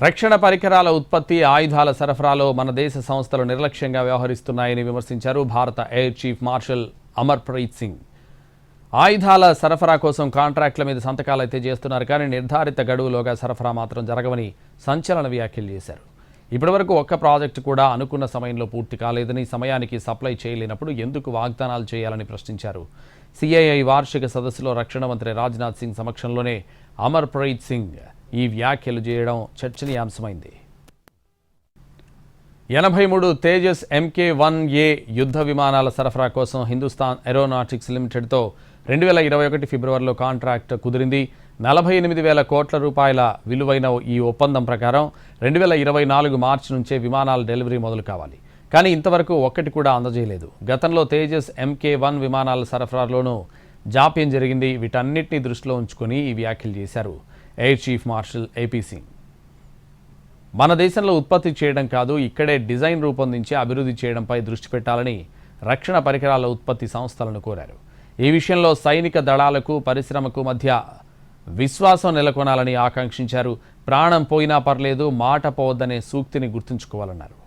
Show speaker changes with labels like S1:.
S1: రక్షణ పరికరాల ఉత్పత్తి ఆయుధాల సరఫరాలో మన దేశ సంస్థలు నిర్లక్ష్యంగా వ్యవహరిస్తున్నాయని విమర్శించారు భారత air chief marshal Amarpreet Singh. ఆయుధాల సరఫరా కోసం కాంట్రాక్టుల మీద సంతకాలైతే చేస్తున్నారు, కానీ నిర్ధారిత గడువులోగా సరఫరా మాత్రం జరగవని సంచలన వ్యాఖ్యలు చేశారు. ఇప్పటివరకు ఒక్క ప్రాజెక్టు కూడా అనుకున్న సమయంలో పూర్తి కాలేదని, సమయానికి సప్లై చేయలేనప్పుడు ఎందుకు వాగ్దానాలు చేయాలని ప్రశ్నించారు. సిఐఐ వార్షిక సదస్సులో రక్షణ మంత్రి రాజ్నాథ్ సింగ్ సమక్షంలోనే అమర్ప్రీత్ సింగ్ ఈ వ్యాఖ్యలు చేయడం చర్చనీయాంశమైంది. 83 తేజస్ MK-1A యుద్ధ విమానాల సరఫరా కోసం హిందుస్థాన్ ఏరోనాటిక్స్ లిమిటెడ్తో 2021 ఫిబ్రవరిలో కాంట్రాక్ట్ కుదిరింది. 48,000 కోట్ల రూపాయల విలువైన ఈ ఒప్పందం ప్రకారం 2024 మార్చి నుంచే విమానాల డెలివరీ మొదలు కావాలి. కానీ ఇంతవరకు ఒక్కటి కూడా అందజేయలేదు. గతంలో తేజస్ MK-1 విమానాల సరఫరాలోనూ జాప్యం జరిగింది. వీటన్నిటిని దృష్టిలో ఉంచుకొని ఈ వ్యాఖ్యలు చేశారు air chief marshal AP Singh. మన దేశంలో ఉత్పత్తి చేయడం కాదు, ఇక్కడే డిజైన్ రూపొందించి అభివృద్ధి చేయడంపై దృష్టి పెట్టాలని రక్షణ పరికరాల ఉత్పత్తి సంస్థలను కోరారు. ఈ విషయంలో సైనిక దళాలకు పరిశ్రమకు మధ్య విశ్వాసం నెలకొనాలని ఆకాంక్షించారు. ప్రాణం పోయినా పర్లేదు, మాట పోవద్దనే సూక్తిని గుర్తుంచుకోవాలన్నారు.